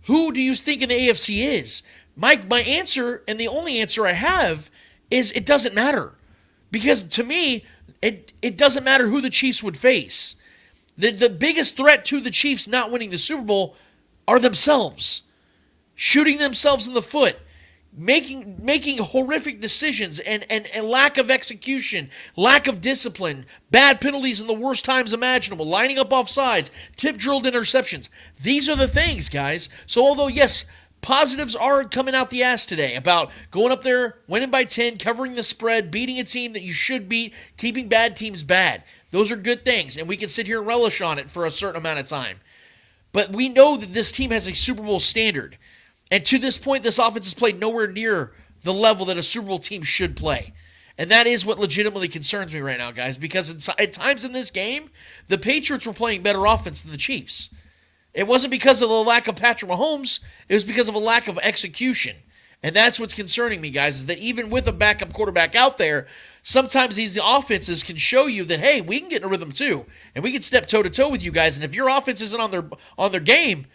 who do you think in the AFC is? My answer, and the only answer I have, is it doesn't matter. Because to me, it doesn't matter who the Chiefs would face. The biggest threat to the Chiefs not winning the Super Bowl are themselves. Shooting themselves in the foot. Making horrific decisions and lack of execution, lack of discipline, bad penalties in the worst times imaginable, lining up off sides, tip-drilled interceptions. These are the things, guys. So although, yes, positives are coming out the ass today about going up there, winning by 10, covering the spread, beating a team that you should beat, keeping bad teams bad. Those are good things, and we can sit here and relish on it for a certain amount of time. But we know that this team has a Super Bowl standard. And to this point, this offense has played nowhere near the level that a Super Bowl team should play. And that is what legitimately concerns me right now, guys, because at times in this game, the Patriots were playing better offense than the Chiefs. It wasn't because of the lack of Patrick Mahomes. It was because of a lack of execution. And that's what's concerning me, guys, is that even with a backup quarterback out there, sometimes these offenses can show you that, hey, we can get in a rhythm too, and we can step toe-to-toe with you guys. And if your offense isn't on their game,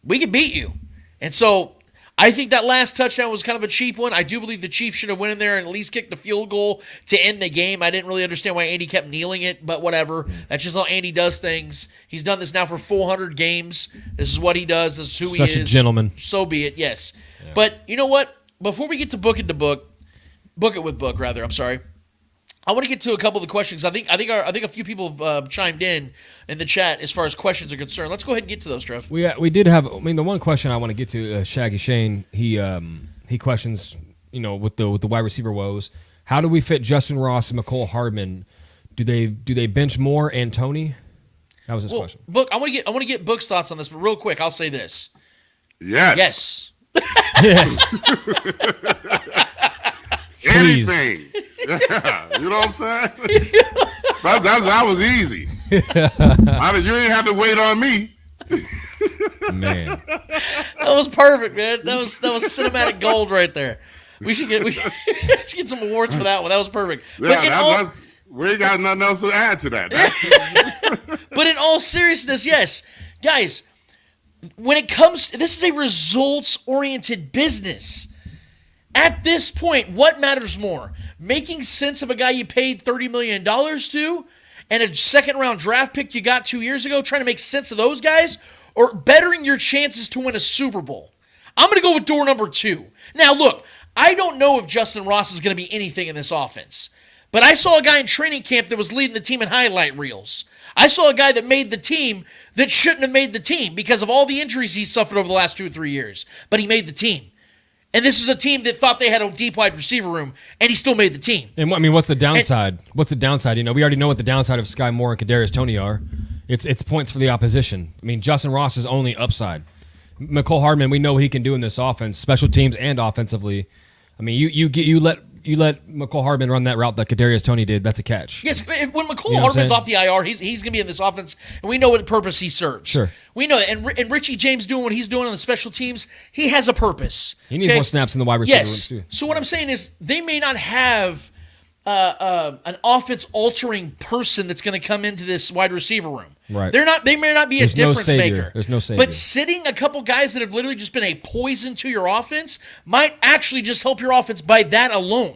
we can beat you. And so I think that last touchdown was kind of a cheap one. I do believe the Chiefs should have went in there and at least kicked the field goal to end the game. I didn't really understand why Andy kept kneeling it, but whatever. That's just how Andy does things. He's done this now for 400 games. This is what he does. This is who he is. Such a gentleman. So be it, yes. Yeah. But you know what? Before we get to book it with Book, rather. I'm sorry. I want to get to a couple of the questions. I think a few people have chimed in the chat as far as questions are concerned. Let's go ahead and get to those, Trev. We did have. I mean, the one question I want to get to, Shaggy Shane. He questions, with the wide receiver woes. How do we fit Justin Ross and McCole Hardman? Do they bench Moore and Tony? That was his question. Book. I want to get Book's thoughts on this, but real quick, I'll say this. Yes. Yes. Anything. You know what I'm saying? That was easy. You ain't have to wait on me. Man, That was perfect, man. That was cinematic gold right there. We should get some awards for that one. That was perfect. Yeah, we ain't got nothing else to add to that. But in all seriousness, yes, guys, when it comes, this is a results-oriented business. At this point, what matters more? Making sense of a guy you paid $30 million to and a second-round draft pick you got 2 years ago, trying to make sense of those guys, or bettering your chances to win a Super Bowl? I'm going to go with door number 2. Now, look, I don't know if Justin Ross is going to be anything in this offense. But I saw a guy in training camp that was leading the team in highlight reels. I saw a guy that made the team that shouldn't have made the team because of all the injuries he's suffered over the last 2 or 3 years. But he made the team. And this is a team that thought they had a deep wide receiver room, and he still made the team. and I mean, what's the downside? What's the downside? You know, we already know what the downside of Sky Moore and Kadarius Toney are. It's points for the opposition. I mean, Justin Ross is only upside. McCole Hardman, we know what he can do in this offense, special teams and offensively. I mean, you let McCole Hardman run that route that Kadarius Toney did. That's a catch. Yes, when McCole Hardman's off the IR, he's going to be in this offense, and we know what purpose he serves. Sure. We know that. And Richie James doing what he's doing on the special teams, he has a purpose. He needs more snaps in the wide receiver Yes. room, too. So what I'm saying is they may not have an offense-altering person that's going to come into this wide receiver room. Right. They may not be There's a difference no savior. maker. There's no savior. But sitting a couple guys that have literally just been a poison to your offense might actually just help your offense by that alone.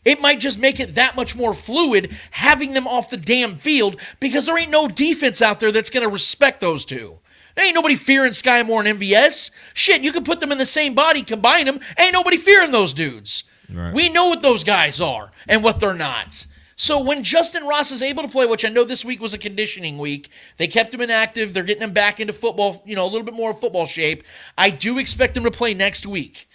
It might just make it that much more fluid having them off the damn field because there ain't no defense out there that's going to respect those two. There ain't nobody fearing Sky Moore and MVS. Shit, you can put them in the same body, combine them, ain't nobody fearing those dudes. Right. We know what those guys are and what they're not. So when Justin Ross is able to play, which I know this week was a conditioning week, they kept him inactive. They're getting him back into football, a little bit more football shape. I do expect him to play next week.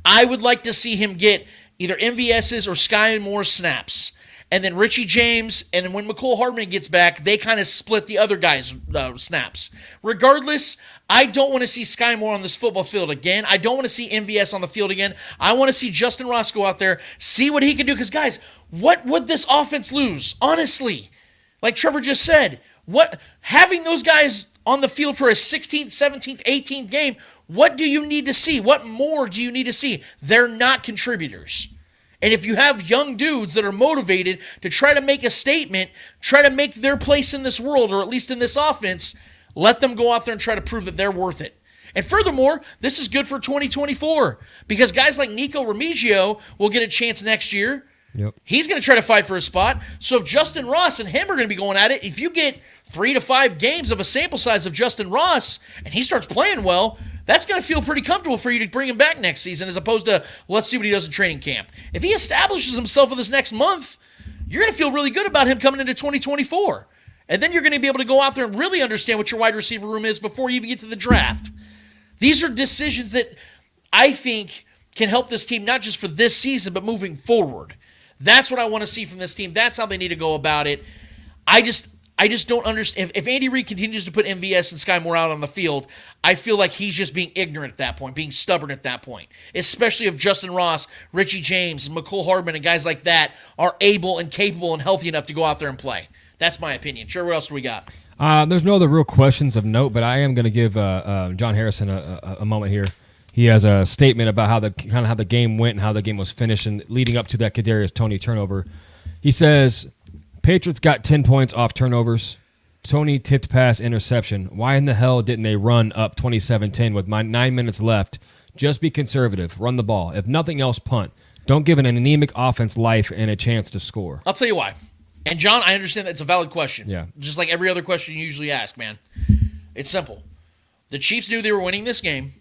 I would like to see him get either MVS's or Sky Moore snaps. And then Richie James, and then when McCole Hardman gets back, they kind of split the other guys' snaps. Regardless, I don't want to see Sky Moore on this football field again. I don't want to see MVS on the field again. I want to see Justin Ross go out there, see what he can do. Because, guys, what would this offense lose? Honestly, like Trevor just said, having those guys on the field for a 16th, 17th, 18th game, what do you need to see? What more do you need to see? They're not contributors. And if you have young dudes that are motivated to try to make a statement, try to make their place in this world, or at least in this offense, let them go out there and try to prove that they're worth it. And furthermore, this is good for 2024 because guys like Nico Remigio will get a chance next year. Yep. He's going to try to fight for a spot. So if Justin Ross and him are going to be going at it, if you get 3 to 5 games of a sample size of Justin Ross and he starts playing well, that's going to feel pretty comfortable for you to bring him back next season as opposed to let's see what he does in training camp. If he establishes himself in this next month, you're going to feel really good about him coming into 2024. And then you're going to be able to go out there and really understand what your wide receiver room is before you even get to the draft. These are decisions that I think can help this team not just for this season, but moving forward. That's what I want to see from this team. That's how they need to go about it. I just don't understand. If Andy Reid continues to put MVS and Sky Moore out on the field, I feel like he's just being ignorant at that point, being stubborn at that point, especially if Justin Ross, Richie James, McCole Hardman, and guys like that are able and capable and healthy enough to go out there and play. That's my opinion. Sure, what else do we got? There's no other real questions of note, but I am going to give John Harrison a moment here. He has a statement about how the game went and how the game was finished and leading up to that Kadarius Toney turnover. He says, Patriots got 10 points off turnovers. Toney tipped pass interception. Why in the hell didn't they run up 27-10 with 9 minutes left? Just be conservative. Run the ball. If nothing else, punt. Don't give an anemic offense life and a chance to score. I'll tell you why. And, John, I understand that's a valid question. Yeah. Just like every other question you usually ask, man. It's simple. The Chiefs knew they were winning this game,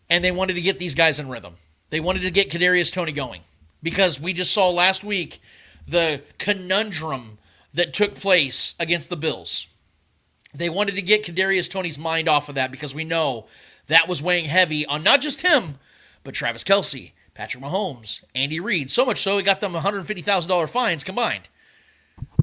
and they wanted to get these guys in rhythm. They wanted to get Kadarius Toney going because we just saw last week the conundrum that took place against the Bills. They wanted to get Kadarius Toney's mind off of that because we know that was weighing heavy on not just him, but Travis Kelce, Patrick Mahomes, Andy Reid. So much so, he got them $150,000 fines combined.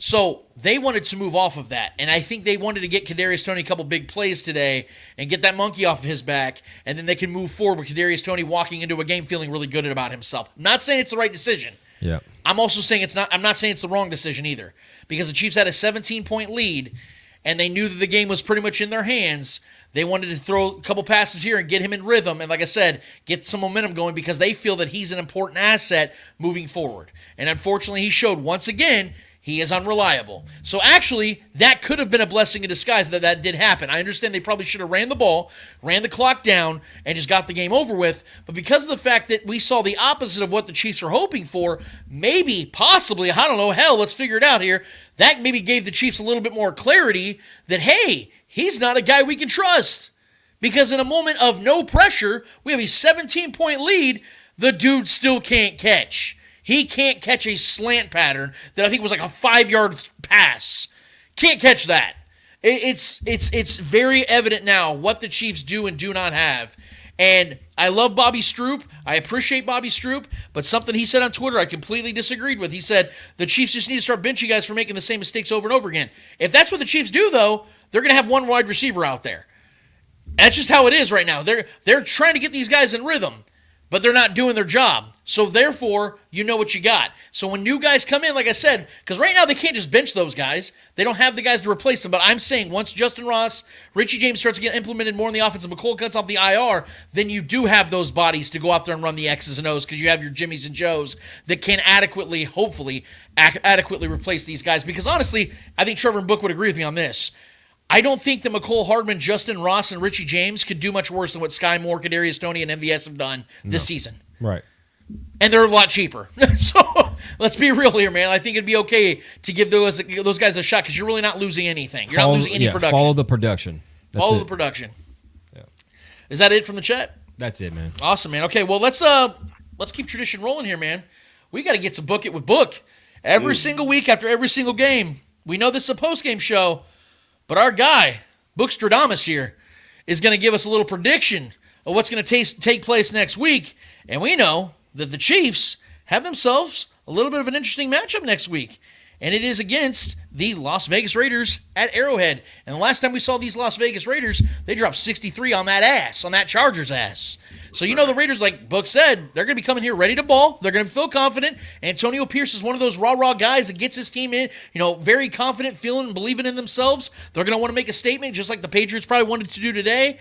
So they wanted to move off of that, and I think they wanted to get Kadarius Toney a couple big plays today and get that monkey off of his back, and then they can move forward with Kadarius Toney walking into a game feeling really good about himself. I'm not saying it's the right decision. Yeah. I'm also saying I'm not saying it's the wrong decision either, because the Chiefs had a 17-point lead, and they knew that the game was pretty much in their hands. They wanted to throw a couple passes here and get him in rhythm, and like I said, get some momentum going because they feel that he's an important asset moving forward. And unfortunately, he showed once again he is unreliable. So actually, that could have been a blessing in disguise that did happen. I understand they probably should have ran the ball, ran the clock down, and just got the game over with. But because of the fact that we saw the opposite of what the Chiefs were hoping for, maybe, possibly, I don't know, hell, let's figure it out here, that maybe gave the Chiefs a little bit more clarity that, hey, he's not a guy we can trust. Because in a moment of no pressure, we have a 17-point lead, the dude still can't catch. He can't catch a slant pattern that I think was like a 5-yard pass. Can't catch that. It's very evident now what the Chiefs do and do not have. And I love Bobby Stroop. I appreciate Bobby Stroop. But something he said on Twitter I completely disagreed with. He said the Chiefs just need to start benching guys for making the same mistakes over and over again. If that's what the Chiefs do, though, they're going to have one wide receiver out there. That's just how it is right now. They're trying to get these guys in rhythm, but they're not doing their job. So therefore, you know what you got. So when new guys come in, like I said, because right now they can't just bench those guys. They don't have the guys to replace them. But I'm saying once Justin Ross, Richie James starts to get implemented more in the offense and McColl cuts off the IR, then you do have those bodies to go out there and run the X's and O's because you have your Jimmies and Joes that can adequately, hopefully, adequately replace these guys. Because honestly, I think Trevor and Book would agree with me on this. I don't think that McCole Hardman, Justin Ross, and Richie James could do much worse than what Sky Moore, Kadarius Toney, and MVS have done this season. Right. And they're a lot cheaper. So let's be real here, man. I think it'd be okay to give those guys a shot because you're really not losing anything. You're not losing any production. Follow the production. Follow the production. Yeah. Is that it from the chat? That's it, man. Awesome, man. Okay, well, let's keep tradition rolling here, man. We got to get to Book It with Book. Every single week after every single game. We know this is a post-game show, but our guy, Bookstradamus here, is going to give us a little prediction of what's going to take place next week. And we know that the Chiefs have themselves a little bit of an interesting matchup next week. And it is against the Las Vegas Raiders at Arrowhead. And the last time we saw these Las Vegas Raiders, they dropped 63 on that Chargers ass. So you know the Raiders, like Book said, they're going to be coming here ready to ball. They're going to feel confident. Antonio Pierce is one of those raw guys that gets his team in, very confident, feeling and believing in themselves. They're going to want to make a statement just like the Patriots probably wanted to do today.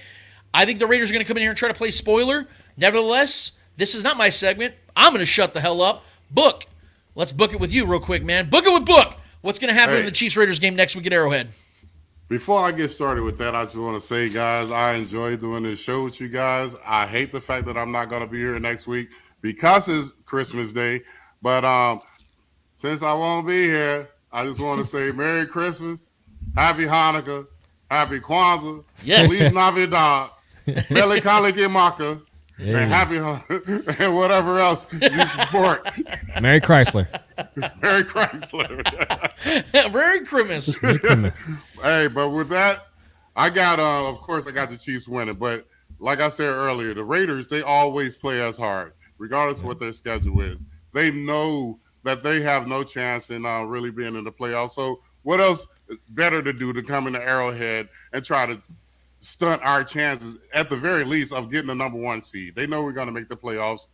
I think the Raiders are going to come in here and try to play spoiler. Nevertheless, this is not my segment. I'm going to shut the hell up. Book. Let's book it with you real quick, man. Book it with Book. What's going to happen in the Chiefs-Raiders game next week at Arrowhead? Before I get started with that, I just want to say, guys, I enjoy doing this show with you guys. I hate the fact that I'm not going to be here next week because it's Christmas Day. But since I won't be here, I just want to say Merry Christmas, Happy Hanukkah, Happy Kwanzaa, Feliz Navidad, Mele Kalikimaka, and Happy and whatever else you support. Merry Chrysler. Merry Chrysler. Merry Christmas. Hey, but with that, I got of course I got the Chiefs winning. But like I said earlier, the Raiders, they always play us hard, regardless of what their schedule is. They know that they have no chance in really being in the playoffs. So what else is better to do to come into Arrowhead and try to stunt our chances, at the very least, of getting the number 1 seed? They know we're going to make the playoffs.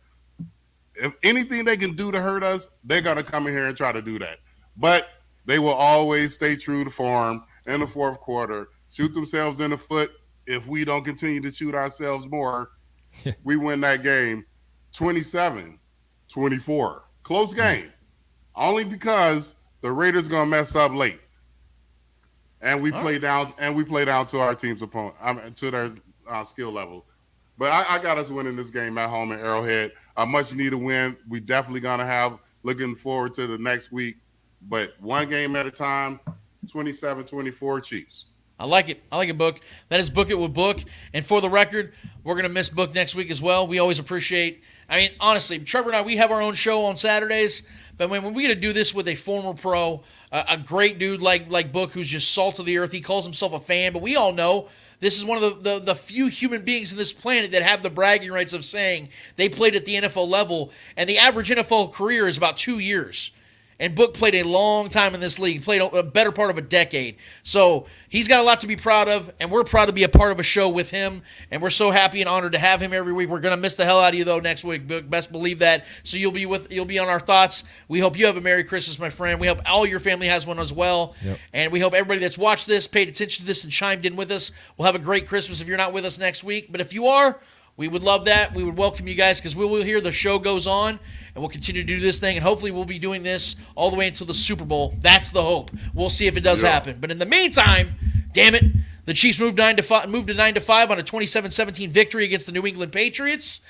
If anything they can do to hurt us, they're going to come in here and try to do that. But they will always stay true to form in the fourth quarter, shoot themselves in the foot. If we don't continue to shoot ourselves more, we win that game 27-24. Close game. Only because the Raiders are going to mess up late. And we play down to our team's opponent, to their skill level. But I got us winning this game at home at Arrowhead. A much needed win. We definitely gonna have. Looking forward to the next week. But one game at a time. 27-24 Chiefs. I like it, Book. That is Book It with Book. And for the record, we're going to miss Book next week as well. We always appreciate, honestly, Trevor and I, we have our own show on Saturdays. But when we get to do this with a former pro, a great dude like Book, who's just salt of the earth, he calls himself a fan. But we all know this is one of the few human beings in this planet that have the bragging rights of saying they played at the NFL level. And the average NFL career is about 2 years. And Book played a long time in this league, played a better part of a decade. So he's got a lot to be proud of, and we're proud to be a part of a show with him. And we're so happy and honored to have him every week. We're gonna miss the hell out of you though next week, Book. Best believe that. So you'll be on our thoughts. We hope you have a Merry Christmas, my friend. We hope all your family has one as well. Yep. And we hope everybody that's watched this, paid attention to this, and chimed in with us will have a great Christmas if you're not with us next week. But if you are, we would love that. We would welcome you guys because we will hear the show goes on, and we'll continue to do this thing, and hopefully we'll be doing this all the way until the Super Bowl. That's the hope. We'll see if it does happen. But in the meantime, damn it, the Chiefs moved to 9-5 on a 27-17 victory against the New England Patriots.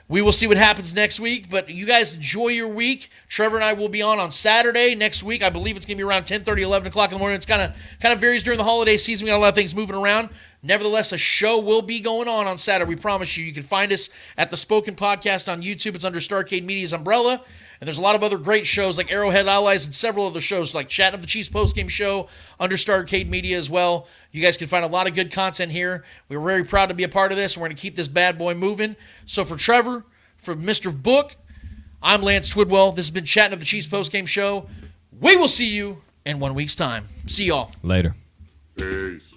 We will see what happens next week, but you guys enjoy your week. Trevor and I will be on Saturday next week. I believe it's going to be around 10:30, 11 o'clock in the morning. It's kind of varies during the holiday season. We got a lot of things moving around. Nevertheless, a show will be going on Saturday. We promise you. You can find us at the Spoken Podcast on YouTube. It's under Starcade Media's umbrella. And there's a lot of other great shows like Arrowhead Allies and several other shows like Chattin of the Chiefs Postgame Show under Starcade Media as well. You guys can find a lot of good content here. We're very proud to be a part of this, and we're going to keep this bad boy moving. So for Trevor, for Mr. Book, I'm Lance Twidwell. This has been Chattin of the Chiefs Postgame Show. We will see you in 1 week's time. See y'all. Later. Peace.